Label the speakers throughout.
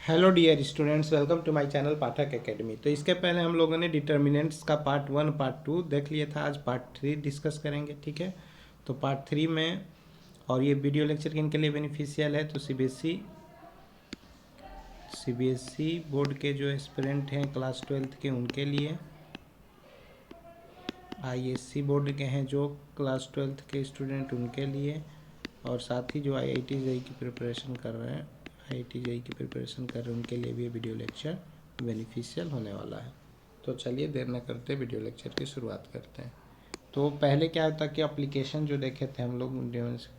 Speaker 1: Hello dear students, welcome to my channel Pathak academy. तो इसके पहले हम लोगों ने डिटर्मिनेंट्स का पार्ट 1 पार्ट 2 देख लिया था। आज पार्ट 3 डिस्कस करेंगे, ठीक है। तो पार्ट 3 में, और ये वीडियो लेक्चर किन के लिए बेनिफिशियल है, तो सीबीएसई बोर्ड के जो एस्पिरेंट हैं क्लास 12th के उनके लिए, आईएससी बोर्ड के हैं जो क्लास 12th के स्टूडेंट उनके लिए, और साथ ही जो आईआईटी जेईई की प्रिपरेशन कर रहे हैं, आईआईटी जेईई की प्रिपरेशन कर रहे हैं उनके लिए भी ये वीडियो लेक्चर बेनिफिशियल होने वाला है। तो चलिए देर न करते वीडियो लेक्चर की शुरुआत करते हैं। तो पहले क्या होता कि एप्लीकेशन जो देखे थे हम लोग,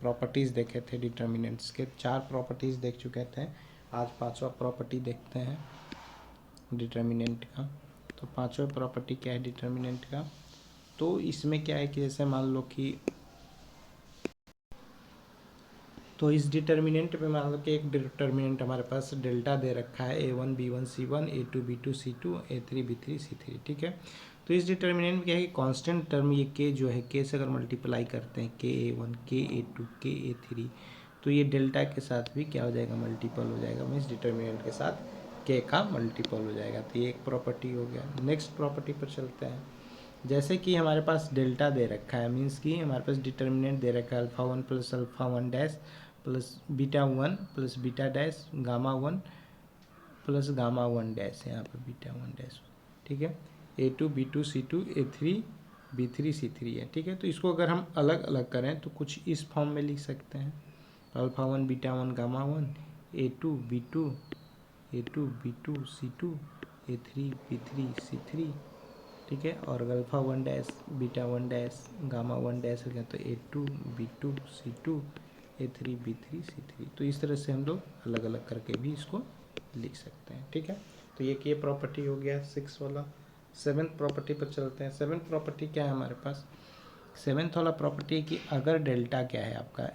Speaker 1: प्रॉपर्टीज़ देखे थे डिटर्मिनेंट्स के, 4 प्रॉपर्टीज़ देख चुके थे। आज 5वां प्रॉपर्टी देखते हैं डिटर्मिनेंट का। तो 5वां प्रॉपर्टी क्या है डिटर्मिनेंट का, तो इसमें क्या है कि जैसे मान लो कि, तो इस डिटर्मिनेंट पे मान लो कि एक डिटर्मिनेंट हमारे पास डेल्टा दे रखा है A1 B1 C1 A2 B2 C2 A3 B3 C3, ठीक है। तो इस डिटर्मिनेंट में क्या है कि कांस्टेंट टर्म ये k जो है, k से अगर मल्टीप्लाई करते हैं k A1 k A2 k A3, तो ये डेल्टा के साथ भी क्या हो जाएगा, मल्टीपल हो जाएगा। मीन्स डिटर्मिनेंट के साथ k का मल्टीपल हो जाएगा। तो ये एक प्रॉपर्टी हो गया। नेक्स्ट प्रॉपर्टी पर चलते हैं। जैसे कि हमारे पास डेल्टा दे रखा है, मीन्स कि हमारे पास डिटर्मिनेंट दे रखा है alpha 1 plus alpha 1 dash plus beta 1 plus beta dash gamma 1 plus gamma 1 dash है, यहाँ पर बीटा 1 डैश, ठीक है। A2 B2 C2 A3 B3 C3 है, ठीक है। तो इसको अगर हम अलग अलग करें तो कुछ इस फॉर्म में लिख सकते हैं, alpha 1 beta 1 gamma 1 A2 B2 C2 A3 B3 C3, ठीक है। और alpha 1 dash beta 1 dash gamma 1 dash हो गया, तो A2 B2 C2 A3 B3 C3। तो इस तरह से हम लोग अलग अलग करके भी इसको लिख सकते हैं, ठीक है। तो ये प्रॉपर्टी हो गया 6 वाला। 7th प्रॉपर्टी पर चलते हैं। 7th प्रॉपर्टी क्या है हमारे पास, 7th वाला प्रॉपर्टी है कि अगर डेल्टा क्या है आपका,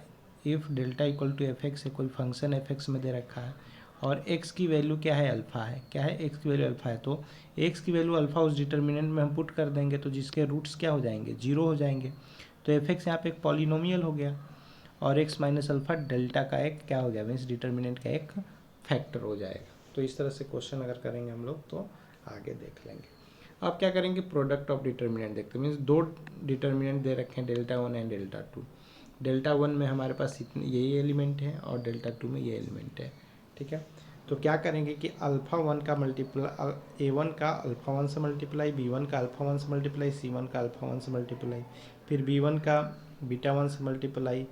Speaker 1: if delta equal to F X है, कोई फंक्शन एफ एक्स में दे रखा है और x की वैल्यू क्या है, अल्फ़ा है, क्या है, x की वैल्यू अल्फ़ा है, तो x की वैल्यू अल्फ़ा उस डिटर्मिनेंट में हम पुट कर देंगे तो जिसके रूट्स क्या हो जाएंगे, 0 हो जाएंगे। तो एफ एक्स यहाँ पे एक पॉलिनोमियल हो गया और x माइनस अल्फ़ा डेल्टा का एक क्या हो गया, मीन्स डिटर्मिनेंट का एक फैक्टर हो जाएगा। तो इस तरह से क्वेश्चन अगर करेंगे हम लोग तो आगे देख लेंगे। अब क्या करेंगे, प्रोडक्ट ऑफ डिटर्मिनेंट देखते हैं। मीन्स 2 डिटर्मिनेंट दे रखे हैं, डेल्टा 1 एंड डेल्टा 2। डेल्टा 1 में हमारे पास इतने यही एलिमेंट है और डेल्टा 2 में ये एलिमेंट है, ठीक है। तो क्या करेंगे कि अल्फ़ा 1 का मल्टीप्लाई A1 का अल्फ़ा 1 से मल्टीप्लाई, B1 का अल्फ़ा 1 से मल्टीप्लाई, C1 का अल्फ़ा 1 से मल्टीप्लाई, फिर B1 का बीटा 1 से मल्टीप्लाई,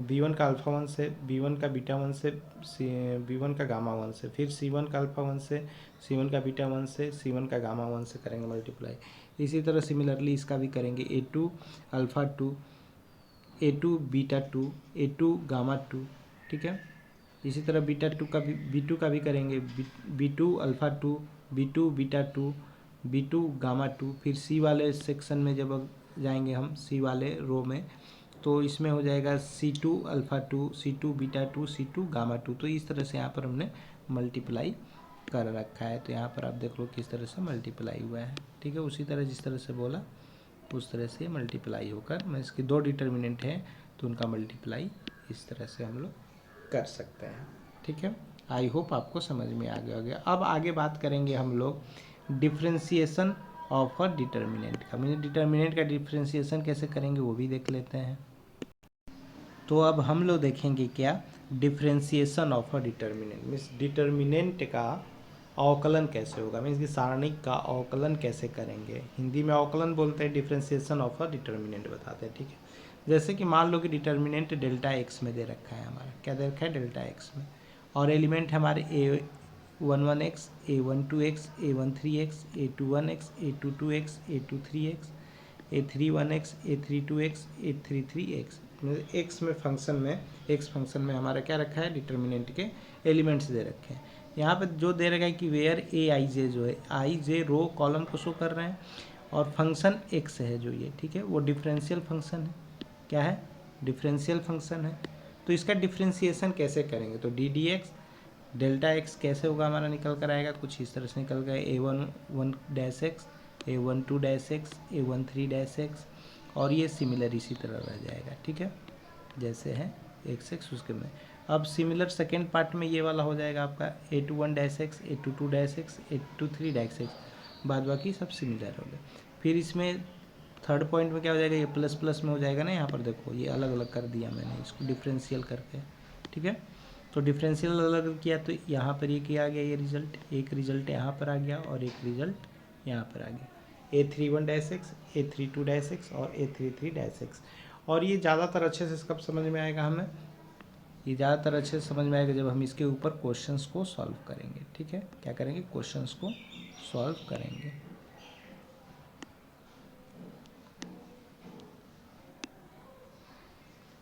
Speaker 1: B1 का अल्फ़ा 1 से, B1 का बीटा 1 से, B1 का गामा 1 से, फिर C1 का अल्फ़ा 1 से, C1 का बीटा 1 से, C1 का गामा 1 से करेंगे मल्टीप्लाई। इसी तरह सिमिलरली इसका भी करेंगे, A2 alpha 2 A2 beta 2 A2 gamma 2, ठीक है। इसी तरह बीटा 2 का भी, B2 का भी करेंगे, B2 alpha 2 B2 beta 2 B2 gamma 2। फिर C वाले सेक्शन में जब जाएंगे हम, C वाले रो में, तो इसमें हो जाएगा C2 alpha 2 C2 beta 2 C2 gamma 2। तो इस तरह से यहाँ पर हमने मल्टीप्लाई कर रखा है। तो यहाँ पर आप देख लो किस तरह से मल्टीप्लाई हुआ है, ठीक है। उसी तरह जिस तरह से बोला उस तरह से मल्टीप्लाई होकर, मैं इसके 2 डिटर्मिनेंट हैं तो उनका मल्टीप्लाई इस तरह से हम लोग कर सकते हैं, ठीक है। आई होप आपको समझ में आ गया होगा। अब आगे बात करेंगे हम लोग डिफ्रेंसिएशन ऑफ अ डिटर्मिनेंट का। मीन डिटर्मिनेंट का डिफ्रेंसिएशन कैसे करेंगे वो भी देख लेते हैं। तो अब हम लोग देखेंगे क्या, differentiation of a determinant, means determinant का अवकलन कैसे होगा, मीन्स कि सारणिक का अवकलन कैसे करेंगे। हिंदी में अवकलन बोलते हैं, डिफ्रेंसिएशन ऑफ अ डिटर्मिनेंट बताते हैं, ठीक है। जैसे कि मान लो कि डिटर्मिनेंट डेल्टा एक्स में दे रखा है, हमारा क्या दे रखा है, डेल्टा एक्स में, और एलिमेंट हमारे A11x A12x A13x A21x A22x A23x A31x A32x A33x, x में फंक्शन में, एक्स फंक्शन में हमारा क्या रखा है, डिटर्मिनेंट के एलिमेंट्स दे रखे हैं। यहाँ पर जो दे रखा है कि वेयर Aij जो है, Ij रो कॉलम को शो कर रहे हैं और फंक्शन एक्स है जो ये, ठीक है, वो डिफरेंशियल फंक्शन है। क्या है, डिफरेंशियल फंक्शन है। तो इसका डिफ्रेंसिएशन कैसे करेंगे, तो D D x delta x कैसे होगा, हमारा निकल कर आएगा कुछ इस तरह से निकल गया, A11 dash x A12 dash x A13 dash x, और ये सिमिलर इसी तरह रह जाएगा, ठीक है, जैसे है एक्स एक्स उसके में। अब सिमिलर सेकेंड पार्ट में ये वाला हो जाएगा आपका a21 dash x, a22 dash x, a23 dash x, बाद बाकी सब सिमिलर हो गए। फिर इसमें थर्ड पॉइंट में क्या हो जाएगा, ये प्लस प्लस में हो जाएगा ना, यहाँ पर देखो ये अलग अलग कर दिया मैंने इसको डिफरेंशियल करके, ठीक है। तो डिफरेंशियल अलग किया तो यहाँ पर ये क्या आ गया, ये रिजल्ट, एक रिजल्ट यहाँ पर आ गया और एक रिजल्ट यहाँ पर आ गया, a31 dash x, a32 dash x और a33 डैश एक्स। और ये ज़्यादातर अच्छे से कब समझ में आएगा हमें, ये ज़्यादातर अच्छे से समझ में आएगा जब हम इसके ऊपर क्वेश्चंस को सॉल्व करेंगे, ठीक है। क्या करेंगे, क्वेश्चंस को सॉल्व करेंगे।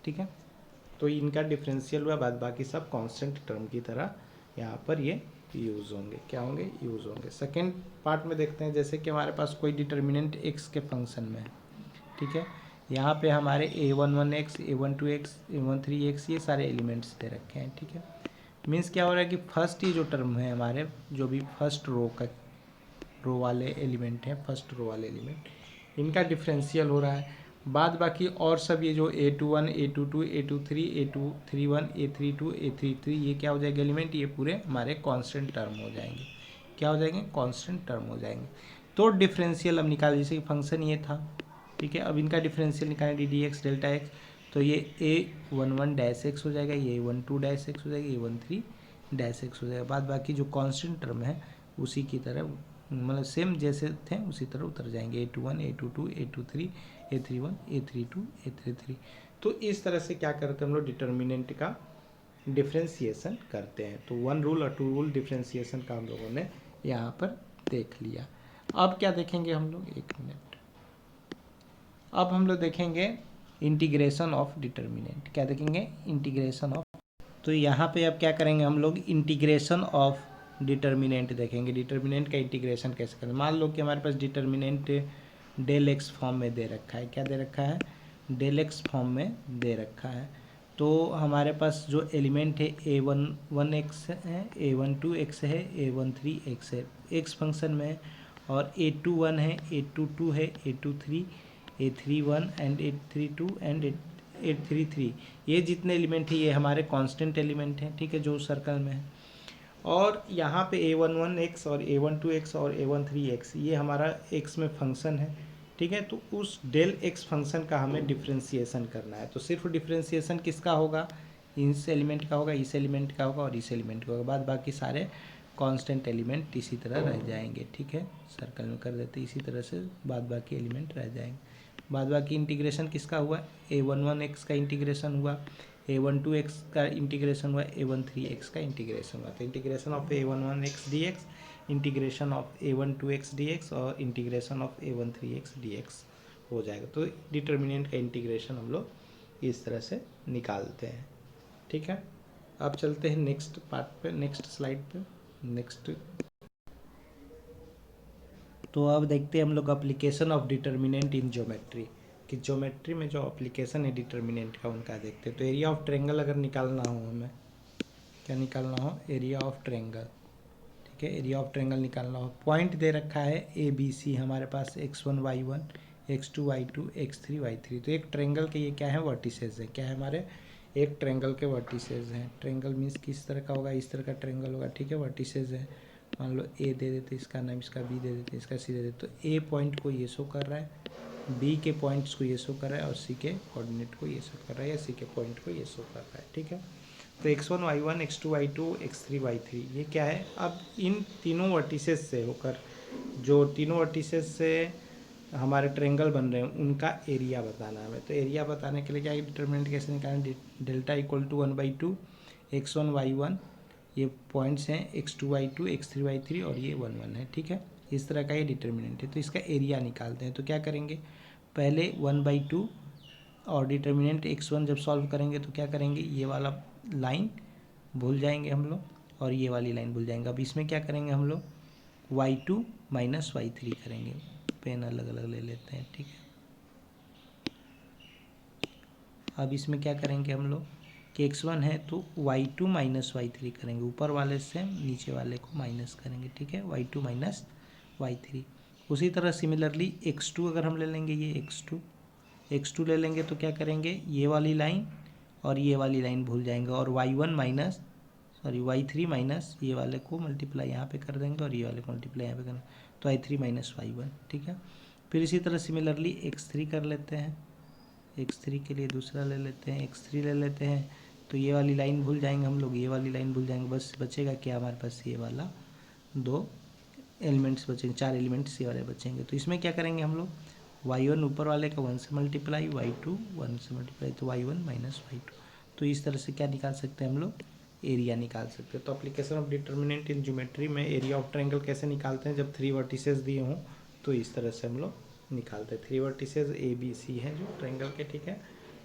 Speaker 1: ठीक है, तो इनका डिफरेंशियल हुआ, बाद बाकी सब कांस्टेंट टर्म की तरह यहाँ पर ये यूज़ होंगे, क्या होंगे, यूज़ होंगे। सेकेंड पार्ट में देखते हैं, जैसे कि हमारे पास कोई डिटर्मिनेंट एक्स के फंक्शन में है, ठीक है। यहाँ पे हमारे a11x, a12x, a13x ये सारे एलिमेंट्स दे रखे हैं, ठीक है। मीन्स क्या हो रहा है कि फर्स्ट ये जो टर्म है हमारे, जो भी फर्स्ट रो वाले एलिमेंट हैं, फर्स्ट रो वाले एलिमेंट, इनका डिफरेंशियल हो रहा है। बाद बाकी और सब ये जो a21, a22, a23, a231, a32, a33 ये क्या हो जाएगा एलिमेंट, ये पूरे हमारे कांस्टेंट टर्म हो जाएंगे। क्या हो जाएंगे, कांस्टेंट टर्म हो जाएंगे। तो डिफरेंशियल अब निकाल, जैसे कि फंक्शन ये था, ठीक है। अब इनका डिफरेंशियल निकालें, D D x delta x, तो ये a11 डैश एक्स हो जाएगा, ये a12 डैश एक्स हो जाएगा, ये a13 डैश एक्स हो जाएगा। बाद बाकी जो कांस्टेंट टर्म है उसी की तरह, मतलब सेम जैसे थे उसी तरह उतर जाएंगे, a21, a22, a23, a31, a32, a33। तो इस तरह से क्या करते हैं हम लोग, डिटर्मिनेंट का डिफ्रेंसिएशन करते हैं। तो वन रूल और टू रूल डिफ्रेंसिएशन का हम लोगों ने यहाँ पर देख लिया। अब क्या देखेंगे हम लोग, एक मिनट, अब हम लोग देखेंगे इंटीग्रेशन ऑफ डिटर्मिनेंट। क्या देखेंगे, इंटीग्रेशन ऑफ। तो यहाँ पे अब क्या करेंगे हम लोग, इंटीग्रेशन ऑफ डिटर्मिनेंट देखेंगे। डिटर्मिनेंट का इंटीग्रेशन कैसे करें। मान लो कि हमारे पास डिटर्मिनेंट डेल एक्स फॉर्म में दे रखा है, क्या दे रखा है, डेल एक्स फॉर्म में दे रखा है। तो हमारे पास जो एलिमेंट है a11 एक्स है, a12 एक्स है, a13 एक्स है, एक्स फंक्शन में है, और a21 है, a22 है, a23, a31 and a32 and 833, ये जितने एलिमेंट हैं ये हमारे कांस्टेंट एलिमेंट हैं, ठीक है, जो सर्कल में है। और यहाँ पे a11x और a12x और a13x ये हमारा x में फंक्शन है, ठीक है। तो उस डेल x फंक्शन का हमें डिफ्रेंसिएशन करना है। तो सिर्फ डिफ्रेंसिएशन किसका होगा, इस एलिमेंट का होगा, इस एलिमेंट का होगा और इस एलिमेंट का होगा। बाद बाकी सारे कांस्टेंट एलिमेंट इसी तरह रह जाएंगे, ठीक है। सर्कल में कर देते इसी तरह से, बाद बाकी एलिमेंट रह जाएंगे। बाद बाकी इंटीग्रेशन किसका हुआ, a11x का इंटीग्रेशन हुआ, a12x का इंटीग्रेशन हुआ, a13x का इंटीग्रेशन हुआ। तो integration of a11x dx, integration of a12x dx और इंटीग्रेशन ऑफ a13x dx हो जाएगा। तो डिटर्मिनेंट का इंटीग्रेशन हम लोग इस तरह से निकालते हैं, ठीक है। अब चलते हैं नेक्स्ट पार्ट पे, नेक्स्ट स्लाइड पे, नेक्स्ट। तो अब देखते हैं हम लोग application of determinant in geometry, कि ज्योमेट्री में जो एप्लीकेशन है डिटर्मिनेंट का उनका देखते हैं। तो एरिया ऑफ ट्रायंगल अगर निकालना हो हमें, क्या निकालना हो, एरिया ऑफ ट्रायंगल, ठीक है। एरिया ऑफ ट्रायंगल निकालना हो, पॉइंट दे रखा है ए बी सी हमारे पास, x1 y1, x2 y2, x3 y3। तो एक ट्रायंगल के ये क्या है, वर्टिसेस है, क्या है हमारे, एक ट्रायंगल के वर्टिसेस हैं। ट्रायंगल मीन्स किस तरह का होगा, इस तरह का ट्रायंगल होगा, ठीक है। वर्टिसेस है, मान लो ए दे देते इसका नाम, इसका बी दे देते, इसका सी दे देते। तो ए पॉइंट को ये शो कर रहा है, बी के पॉइंट्स को ये शो कर रहा है और सी के कोऑर्डिनेट को ये शो कर रहा है, या सी के पॉइंट को ये शो कर रहा है, ठीक है। तो x1 y1, x2 y2, x3 y3 ये क्या है। अब इन तीनों वर्टिसेस से होकर, जो तीनों वर्टिसेस से हमारे ट्रायंगल बन रहे हैं उनका एरिया बताना है हमें। तो एरिया बताने के लिए क्या है, डिटर्मिनेंट कैसे निकालें, delta equal to 1/2 x1 y1, ये पॉइंट्स हैं x2 y2, x3 y3 और ये 1 1 है, ठीक है। इस तरह का ये डिटर्मिनेंट है। तो इसका एरिया निकालते हैं। तो क्या करेंगे, पहले 1/2 और डिटर्मिनेंट x1 जब सॉल्व करेंगे तो क्या करेंगे, ये वाला लाइन भूल जाएंगे हम लोग और ये वाली लाइन भूल जाएंगे। अब इसमें क्या करेंगे हम लोग, y2 माइनस y3 करेंगे। पेन अलग अलग ले लेते हैं, ठीक है। अब इसमें क्या करेंगे हम लोग कि x1 है तो y2 माइनस y3 करेंगे, ऊपर वाले से नीचे वाले को माइनस करेंगे, ठीक है, y2 माइनस y3। उसी तरह सिमिलरली x2 अगर हम ले लेंगे, ये x2 ले लेंगे तो क्या करेंगे, ये वाली लाइन और ये वाली लाइन भूल जाएंगे, और y3 माइनस ये वाले को मल्टीप्लाई यहाँ पे कर देंगे और ये वाले को मल्टीप्लाई यहाँ पे करेंगे, तो y3 माइनस y1, ठीक है। फिर इसी तरह सिमिलरली x3 कर लेते हैं, x3 के लिए दूसरा ले लेते हैं, x3 ले लेते हैं, तो ये वाली लाइन भूल जाएंगे हम लोग, ये वाली लाइन भूल जाएंगे, बस बचेगा क्या हमारे पास, ये वाला 2 एलिमेंट्स बचेंगे, 4 एलिमेंट्स ये वाले बचेंगे। तो इसमें क्या करेंगे हम लोग, y1 ऊपर वाले का 1 से मल्टीप्लाई, y2 1 से मल्टीप्लाई, तो y1 माइनस y2। तो इस तरह से क्या निकाल सकते हैं हम लोग, एरिया निकाल सकते हैं। तो application of determinant in geometry में एरिया ऑफ ट्रायंगल कैसे निकालते हैं, जब 3 वर्टिसेस दिए हों तो इस तरह से हम लोग निकालते हैं। 3 वर्टिसेस ABC हैं जो ट्रायंगल के, ठीक है,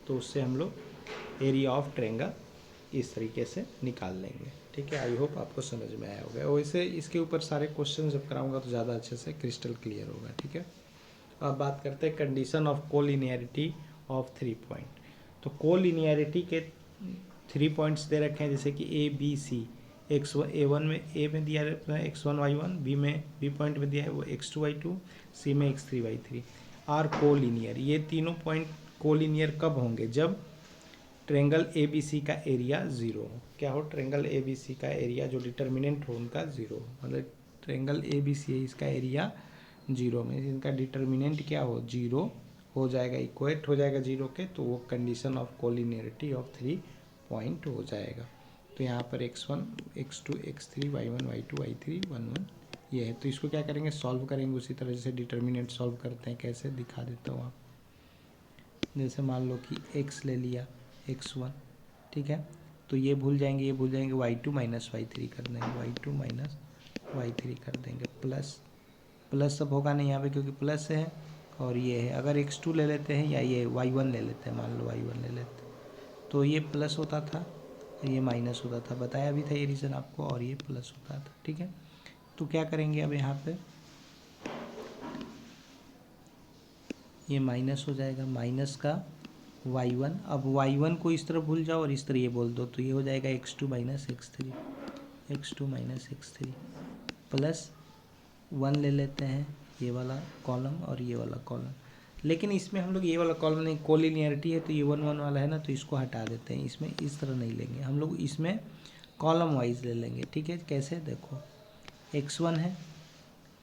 Speaker 1: तो उससे हम लोग एरिया ऑफ ट्रायंगल इस तरीके से निकाल लेंगे, ठीक है। आई होप आपको समझ में आया होगा। वैसे इसके ऊपर सारे क्वेश्चन जब कराऊंगा तो ज़्यादा अच्छे से क्रिस्टल क्लियर होगा, ठीक है। अब बात करते हैं condition of collinearity of 3 point. तो कोलिनियरिटी के 3 पॉइंट्स दे रखे हैं, जैसे कि ABC, A1 में A में दिया है x1 y1, B में B पॉइंट में दिया है वो x2 y2, C में x3 y3 आर कोलिनियर। ये तीनों पॉइंट कोलिनियर कब होंगे, जब ट्रायंगल ABC का एरिया 0 हो। क्या हो, ट्रायंगल ABC का एरिया जो डिटर्मिनेंट हो उनका 0 हो, मतलब ट्रायंगल ABC है इसका एरिया 0 में, इनका डिटर्मिनेंट क्या हो, 0 हो जाएगा, इक्वेट हो जाएगा 0 के, तो वो condition of collinearity of 3 point हो जाएगा। तो यहाँ पर x1 x2 x3 y1 y2 y3 1 1 ये है। तो इसको क्या करेंगे, सॉल्व करेंगे उसी तरह जैसे डिटर्मिनेंट सॉल्व करते हैं, कैसे दिखा देता हूँ आप। जैसे मान लो कि x ले लिया x1, ठीक है, तो ये भूल जाएंगे y2 माइनस y3 कर देंगे, y2 माइनस y3 कर देंगे, प्लस अब होगा नहीं यहाँ पे क्योंकि प्लस है, और ये है। अगर x2 ले लेते हैं या ये y1 ले लेते हैं, मान लो y1 ले लेते हैं, तो ये प्लस होता था, ये माइनस होता था, बताया भी था ये रीज़न आपको, और ये प्लस होता था, ठीक है। तो क्या करेंगे अब यहाँ पे, ये माइनस हो जाएगा, माइनस का y1, अब y1 को इस तरह भूल जाओ और इस तरह ये बोल दो, तो ये हो जाएगा x2 माइनस x3 प्लस 1 ले लेते हैं, ये वाला कॉलम और ये वाला कॉलम। लेकिन इसमें हम लोग ये वाला कॉलम नहीं, कोलिनियरिटी है तो ये 1 1 वाला है ना, तो इसको हटा देते हैं, इसमें इस तरह नहीं लेंगे हम लोग, इसमें कॉलम वाइज ले लेंगे, ठीक है। कैसे, देखो x1 है,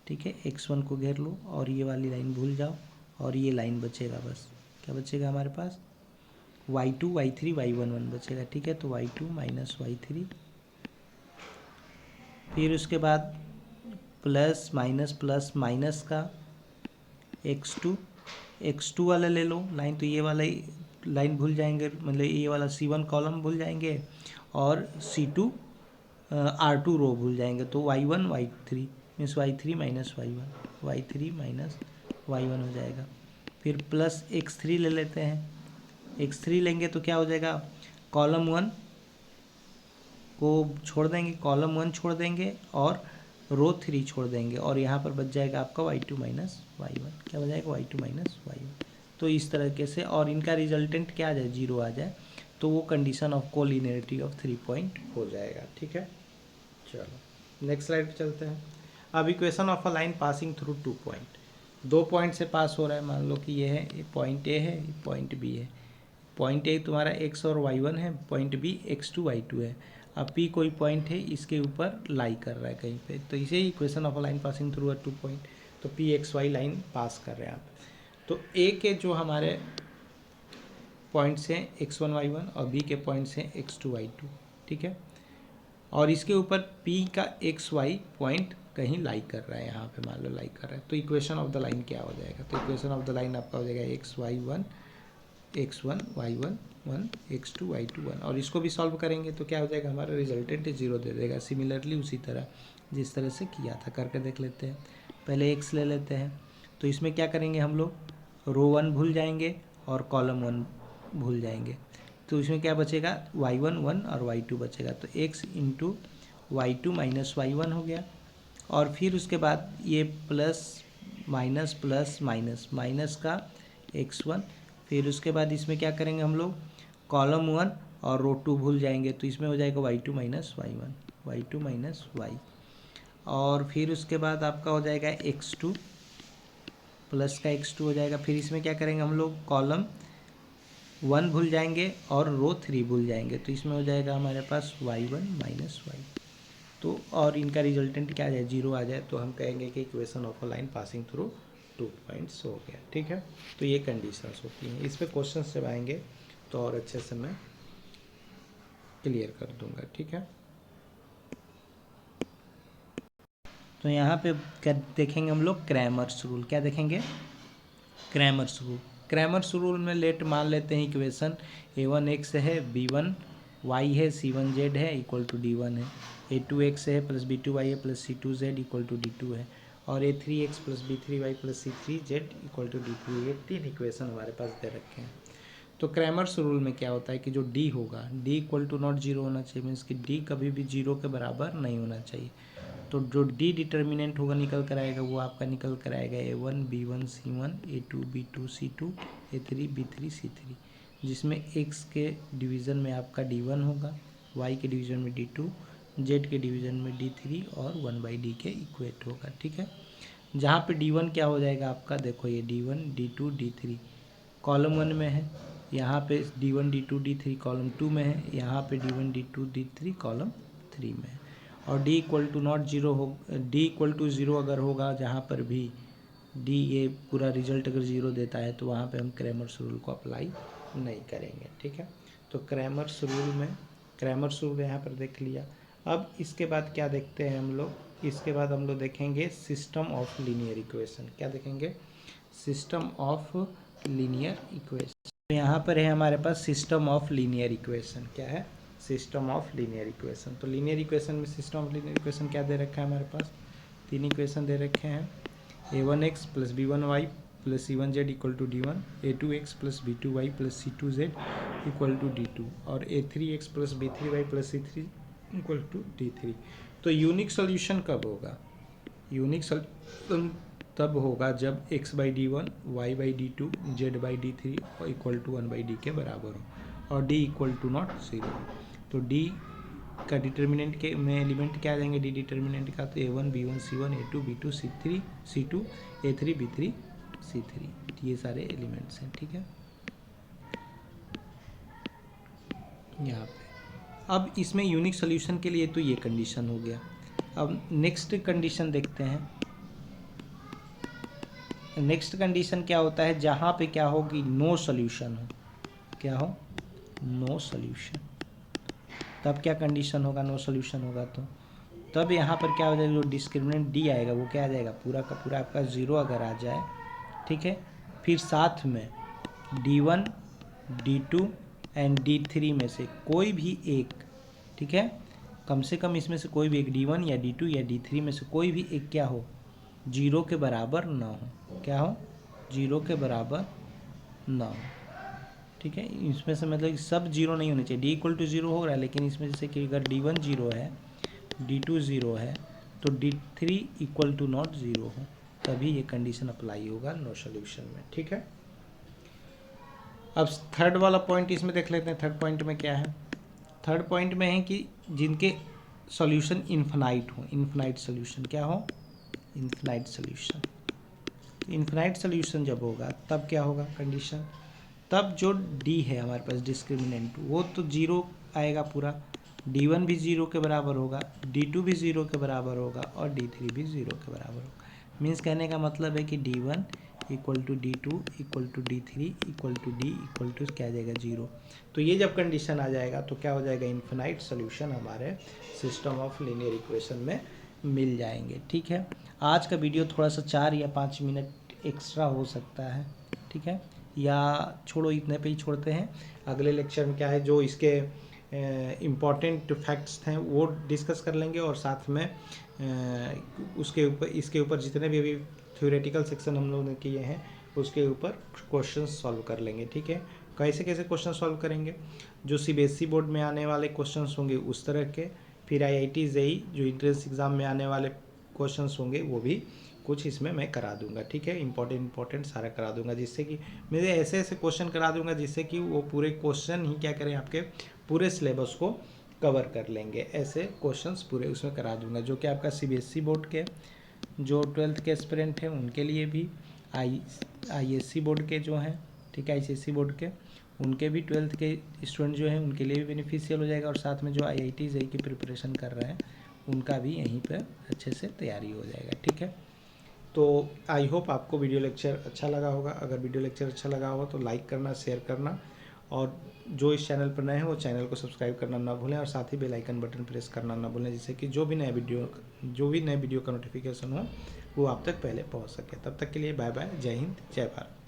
Speaker 1: ठीक है, x1 को घेर लो और ये वाली लाइन भूल जाओ, और ये लाइन बचेगा, बस क्या बचेगा हमारे पास, y2 y3 y1 1 बचेगा, ठीक है। तो y2 माइनस y3, फिर उसके बाद प्लस माइनस का x2 वाला ले लो लाइन, तो ये वाला लाइन भूल जाएंगे, मतलब ये वाला C1 कॉलम भूल जाएंगे और C2 R2 रो भूल जाएंगे, तो y1 y3 means y3 minus y1 हो जाएगा। फिर प्लस x3 ले लेते हैं, x3 लेंगे तो क्या हो जाएगा, कॉलम 1 को छोड़ देंगे, कॉलम 1 छोड़ देंगे और रो 3 छोड़ देंगे, और यहाँ पर बच जाएगा आपका y2 माइनस y1, क्या हो जाएगा, y2 माइनस y1। तो इस तरीके से, और इनका रिजल्टेंट क्या आ जाए, 0 आ जाए, तो वो condition of collinearity of 3 point हो जाएगा, ठीक है। चलो नेक्स्ट स्लाइड पे चलते हैं। अब equation of a line passing through 2 point, 2 point से पास हो रहा है, मान लो कि ये है, ये पॉइंट ए है, ये पॉइंट बी है। पॉइंट ए तुम्हारा x और y1 है, पॉइंट बी x2 y2 है। अब P कोई पॉइंट है, इसके ऊपर लाई कर रहा है कहीं पे, तो इसे ही equation of a line passing through a 2 point, तो PXY लाइन पास कर रहे हैं आप। तो A के जो हमारे पॉइंट्स हैं x1 y1 और B के पॉइंट्स हैं x2 y2, ठीक है। और इसके ऊपर P का XY पॉइंट कहीं लाई कर रहा है, यहाँ पे मान लो लाई कर रहा है, तो इक्वेशन ऑफ द लाइन क्या हो जाएगा, तो इक्वेशन ऑफ द लाइन आपका हो जाएगा x1 y1 1 x2 y2 1, और इसको भी सॉल्व करेंगे तो क्या हो जाएगा, हमारा रिजल्टेंट 0 दे देगा। सिमिलरली उसी तरह जिस तरह से किया था करके देख लेते हैं। पहले x ले लेते हैं, तो इसमें क्या करेंगे हम लोग, रो 1 भूल जाएंगे और कॉलम 1 भूल जाएंगे, तो इसमें क्या बचेगा, y1 1 और y2 बचेगा, तो x into y2 minus y1 हो गया। और फिर उसके बाद ये प्लस माइनस का x1, फिर उसके बाद इसमें क्या करेंगे हम लोग, कॉलम 1 और रो 2 भूल जाएंगे, तो इसमें हो जाएगा y2 माइनस y, और फिर उसके बाद आपका हो जाएगा प्लस का x2 हो जाएगा। फिर इसमें क्या करेंगे हम लोग, कॉलम 1 भूल जाएंगे और रो 3 भूल जाएंगे, तो इसमें हो जाएगा हमारे पास y1 माइनस y। तो और इनका रिजल्टेंट क्या आ जाए, 0 आ जाए, तो हम कहेंगे कि equation of a line passing through 2 points हो गया। ठीक है, तो ये कंडीशंस होती हैं। इस पर क्वेश्चन जब आएंगे तो और अच्छे से मैं क्लियर कर दूंगा। ठीक है, तो यहाँ पे देखेंगे हम लोग क्रैमर्स रूल। क्या देखेंगे, क्रैमर्स रूल। क्रैमर्स रूल में मान लेते हैं इक्वेशन a1x है, b1y है, c1z है इक्वल टू d1 है, a2x है प्लस b2y है plus c2z equal to d2 है, और a3x plus b3y plus c3z equal to d3। ये 3 इक्वेशन हमारे पास दे रखे हैं। तो क्रैमर्स रूल में क्या होता है कि जो d होगा, d equal to not zero होना चाहिए, मीन्स कि d कभी भी जीरो के बराबर नहीं होना चाहिए। तो जो डी डिटर्मिनेंट होगा निकल कर आएगा, वो आपका निकल कर आएगा a1 b1 c1 a2 b2 c2 a3 b3 c3, जिसमें x के डिवीज़न में आपका d1 होगा, y के डिवीज़न में d2, z के डिवीज़न में d3 और 1/d के इक्वेट होगा। ठीक है, जहाँ पे d1 क्या हो जाएगा आपका, देखो ये d1 d2 d3 कॉलम 1 में है, यहाँ पे d1 d2 d3 कॉलम 2 में है, यहाँ पे d1 d2 d3 कॉलम 3 में है। और d equal to not zero हो, d इक्वल टू ज़ीरो अगर होगा, जहाँ पर भी d ये पूरा रिजल्ट अगर ज़ीरो देता है तो वहाँ पे हम क्रैमर्स रूल को अप्लाई नहीं करेंगे। ठीक है, तो क्रैमर्स रूल यहाँ पर देख लिया। अब इसके बाद क्या देखते हैं हम लोग, इसके बाद हम लोग देखेंगे सिस्टम ऑफ लीनियर इक्वेशन। क्या देखेंगे, सिस्टम ऑफ लीनियर इक्वेशन। तो यहाँ पर है हमारे पास सिस्टम ऑफ लीनियर इक्वेशन। क्या है, सिस्टम ऑफ लीनियर इक्वेशन। तो लीनियर इक्वेशन में सिस्टम ऑफ लीनियर इक्वेशन क्या दे रखा है हमारे पास, 3 इक्वेशन दे रखे हैं। a1x plus b1y plus c1z equal to d1, a2x plus b2y plus c2z equal to d2, और a3x plus b3y plus c3 equal to d3। तो unique solution कब होगा, यूनिक सोल्यूशन तब होगा जब x by d1 y by d2 z by d3 equal to 1/d के बराबर हो और d equal to not zero. तो d का डिटर्मिनेंट के में एलिमेंट क्या आ जाएंगे, d डिटर्मिनेंट का, तो a1 b1 c1 a2 b2 c3 c2 a3 b3 c3, ये सारे एलिमेंट्स हैं। ठीक है, यहाँ पे अब इसमें यूनिक सोल्यूशन के लिए तो ये कंडीशन हो गया। अब नेक्स्ट कंडीशन देखते हैं। नेक्स्ट कंडीशन क्या होता है, जहाँ पे क्या होगी, नो सोल्यूशन हो, क्या हो, नो सोल्यूशन। तब क्या कंडीशन होगा, नो सोल्यूशन होगा तो तब यहाँ पर क्या हो जाएगा, जो डिस्क्रिमिनेंट डी आएगा वो क्या आ जाएगा, पूरा का पूरा आपका ज़ीरो अगर आ जाए। ठीक है, फिर साथ में d1 d2 एंड d3 में से कोई भी एक, ठीक है, कम से कम इसमें से कोई भी एक d1 या d2 या d3 में से कोई भी एक क्या हो, जीरो के बराबर ना हो। क्या हो, जीरो के बराबर ना हो। ठीक है, इसमें से मतलब सब जीरो नहीं होने चाहिए, डी इक्वल टू जीरो हो रहा है, लेकिन इसमें जैसे कि अगर d1 जीरो है, d2 जीरो है, तो d3 equal to not zero हो, तभी ये कंडीशन अप्लाई होगा नो सोल्यूशन में। ठीक है, अब थर्ड वाला पॉइंट इसमें देख लेते हैं। थर्ड पॉइंट में क्या है, थर्ड पॉइंट में है कि जिनके सॉल्यूशन इन्फिनाइट हो, इन्फिनाइट सॉल्यूशन क्या हो, इन्फिनाइट सॉल्यूशन। इन्फिनाइट सॉल्यूशन जब होगा तब क्या होगा कंडीशन, तब जो डी है हमारे पास डिस्क्रिमिनेंट वो तो जीरो आएगा पूरा, d1 भी जीरो के बराबर होगा, d2 भी जीरो के बराबर होगा और d3 भी जीरो के बराबर होगा। मीन्स कहने का मतलब है कि d1 equal to d2 equal to d3 equal to d equal to क्या आ जाएगा, जीरो। तो ये जब कंडीशन आ जाएगा तो क्या हो जाएगा, इन्फिनाइट सोल्यूशन हमारे सिस्टम ऑफ लीनियर इक्वेशन में मिल जाएंगे। ठीक है, आज का वीडियो थोड़ा सा 4 या 5 मिनट एक्स्ट्रा हो सकता है। ठीक है, या छोड़ो इतने पे ही छोड़ते हैं। अगले लेक्चर में क्या है, जो इसके इम्पॉर्टेंट फैक्ट्स हैं वो डिस्कस कर लेंगे, और साथ में उसके ऊपर इसके ऊपर जितने भी अभी थ्योरेटिकल सेक्शन हम लोगों ने किए हैं उसके ऊपर क्वेश्चन सॉल्व कर लेंगे। ठीक है, कैसे कैसे क्वेश्चन सॉल्व करेंगे, जो सीबीएसई बोर्ड में आने वाले क्वेश्चन होंगे उस तरह के, फिर IIT JEE जो इंट्रेंस एग्ज़ाम में आने वाले क्वेश्चन होंगे वो भी कुछ इसमें मैं करा दूंगा। ठीक है, इंपॉर्टेंट सारा करा दूंगा, जिससे कि मेरे ऐसे ऐसे क्वेश्चन करा दूंगा जिससे कि वो पूरे क्वेश्चन ही क्या करें, आपके पूरे सिलेबस को कवर कर लेंगे। ऐसे क्वेश्चंस पूरे उसमें करा दूंगा, जो कि आपका CBSE बोर्ड के जो 12th के एस्पिरेंट हैं उनके लिए भी, ISC बोर्ड के जो हैं, ठीक है, ICSE बोर्ड के उनके भी 12th के स्टूडेंट जो हैं उनके लिए भी बेनिफिशियल हो जाएगा, और साथ में जो IIT JEE की प्रिपरेशन कर रहे हैं उनका भी यहीं पर अच्छे से तैयारी हो जाएगा। ठीक है, तो आई होप आपको वीडियो लेक्चर अच्छा लगा होगा। अगर वीडियो लेक्चर अच्छा लगा होगा तो लाइक करना, शेयर करना, और जो इस चैनल पर नए हैं वो चैनल को सब्सक्राइब करना ना भूलें, और साथ ही बेल आइकन बटन प्रेस करना ना भूलें, जिससे कि जो भी नए वीडियो का नोटिफिकेशन हो वो आप तक पहले पहुंच सके। तब तक के लिए बाय बाय, जय हिंद, जय भारत।